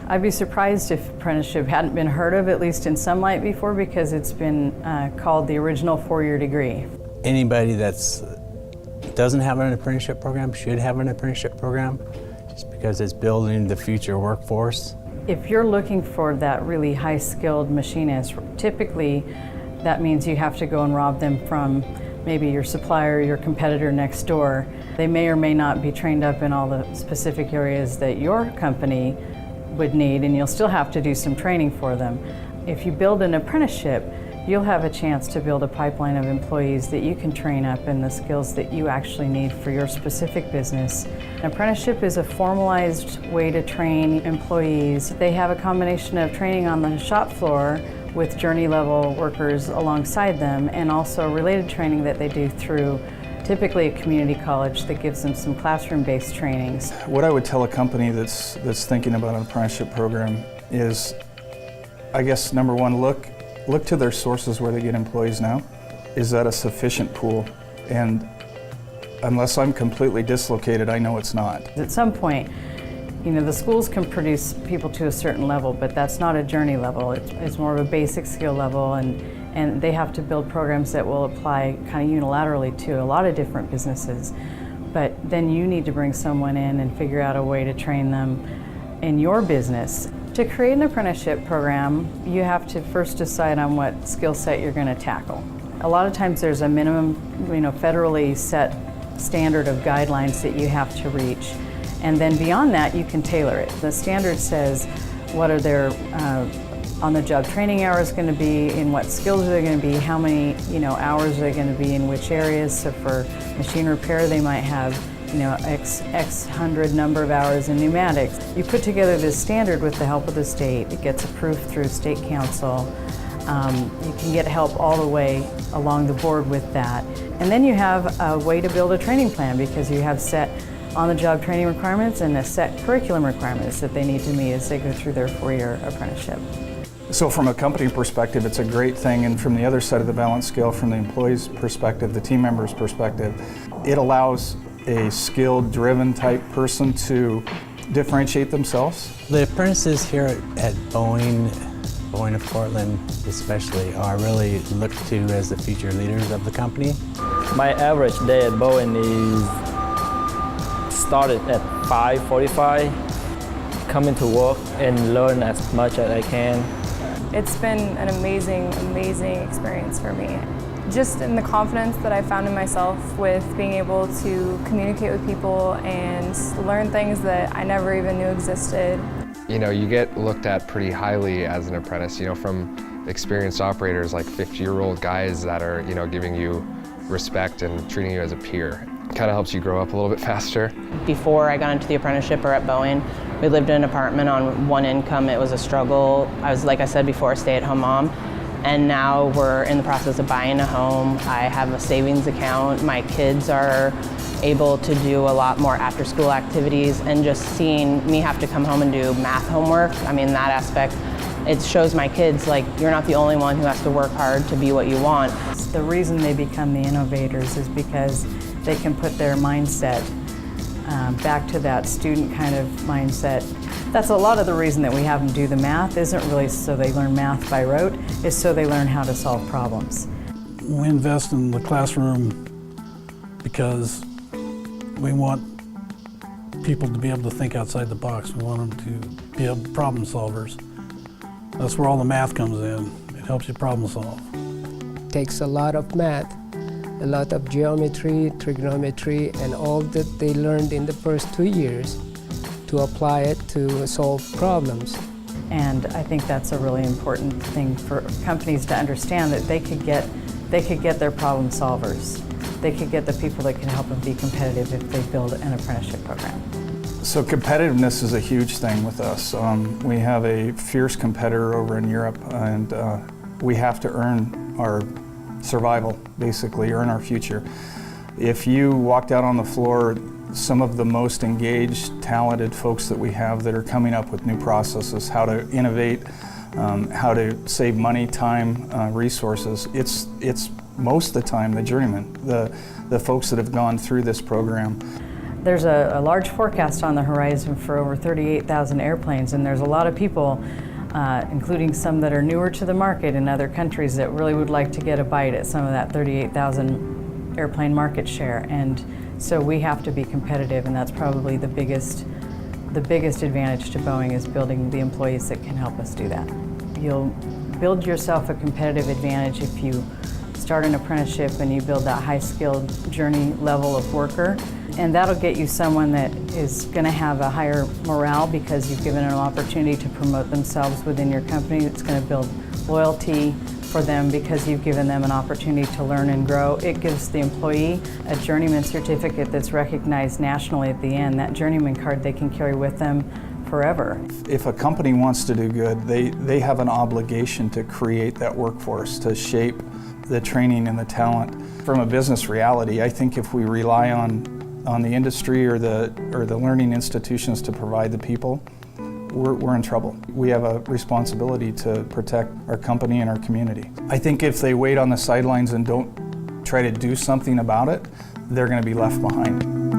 I'd be surprised if apprenticeship hadn't been heard of, at least in some light before, because it's been called the original four-year degree. Anybody that doesn't have an apprenticeship program should have an apprenticeship program, just because it's building the future workforce. If you're looking for that really high-skilled machinist, typically that means you have to go and rob them from maybe your supplier, your competitor next door. They may or may not be trained up in all the specific areas that your company would need, and you'll still have to do some training for them. If you build an apprenticeship, you'll have a chance to build a pipeline of employees that you can train up in the skills that you actually need for your specific business. An apprenticeship is a formalized way to train employees. They have a combination of training on the shop floor with journey level workers alongside them, and also related training that they do through typically a community college that gives them some classroom-based trainings. What I would tell a company that's thinking about an apprenticeship program is, I guess, number one, look to their sources where they get employees now. Is that a sufficient pool? And unless I'm completely dislocated, I know it's not. At some point, the schools can produce people to a certain level, but that's not a journey level. It's more of a basic skill level, and they have to build programs that will apply kind of unilaterally to a lot of different businesses. But then you need to bring someone in and figure out a way to train them in your business. To create an apprenticeship program, you have to first decide on what skill set you're going to tackle. A lot of times there's a minimum, federally set standard of guidelines that you have to reach. And then beyond that, you can tailor it. The standard says what are their on-the-job training hours going to be, in what skills are they going to be, how many hours are they going to be in which areas. So for machine repair, they might have X hundred number of hours in pneumatics. You put together this standard with the help of the state. It gets approved through state council. You can get help all the way along the board with that. And then you have a way to build a training plan, because you have set on-the-job training requirements and a set curriculum requirements that they need to meet as they go through their four-year apprenticeship. So from a company perspective, it's a great thing, and from the other side of the balance scale, from the employee's perspective, the team member's perspective, it allows a skilled, driven type person to differentiate themselves. The apprentices here at Boeing of Portland especially, are really looked to as the future leaders of the company. My average day at Boeing is started at 5:45, coming to work and learn as much as I can. It's been an amazing experience for me. Just in the confidence that I found in myself with being able to communicate with people and learn things that I never even knew existed. You get looked at pretty highly as an apprentice, from experienced operators like 50-year-old guys that are, giving you respect and treating you as a peer. It kind of helps you grow up a little bit faster. Before I got into the apprenticeship or at Boeing, we lived in an apartment on one income. It was a struggle. I was, like I said before, a stay-at-home mom. And now we're in the process of buying a home. I have a savings account. My kids are able to do a lot more after-school activities, and just seeing me have to come home and do math homework, that aspect, it shows my kids, you're not the only one who has to work hard to be what you want. The reason they become the innovators is because they can put their mindset back to that student kind of mindset. That's a lot of the reason that we have them do the math. Isn't really so they learn math by rote, it's so they learn how to solve problems. We invest in the classroom because we want people to be able to think outside the box. We want them to be able problem solvers. That's where all the math comes in. It helps you problem solve. It takes a lot of math, a lot of geometry, trigonometry, and all that they learned in the first 2 years to apply it to solve problems. And I think that's a really important thing for companies to understand, that they could get their problem solvers. They could get the people that can help them be competitive if they build an apprenticeship program. So competitiveness is a huge thing with us. We have a fierce competitor over in Europe, and we have to earn our survival, basically, earn our future. If you walked out on the floor, some of the most engaged, talented folks that we have that are coming up with new processes, how to innovate, how to save money, time, resources, it's most of the time the journeymen, the folks that have gone through this program. There's a large forecast on the horizon for over 38,000 airplanes, and there's a lot of people, including some that are newer to the market in other countries, that really would like to get a bite at some of that 38,000 airplane market share. And so we have to be competitive, and that's probably the biggest advantage to Boeing, is building the employees that can help us do that. You'll build yourself a competitive advantage if you start an apprenticeship and you build that high-skilled journey level of worker. And that'll get you someone that is going to have a higher morale because you've given them an opportunity to promote themselves within your company. It's going to build loyalty for them because you've given them an opportunity to learn and grow. It gives the employee a journeyman certificate that's recognized nationally at the end. That journeyman card they can carry with them forever. If a company wants to do good, they have an obligation to create that workforce, to shape the training and the talent. From a business reality, I think if we rely on the industry or the learning institutions to provide the people, we're in trouble. We have a responsibility to protect our company and our community. I think if they wait on the sidelines and don't try to do something about it, they're going to be left behind.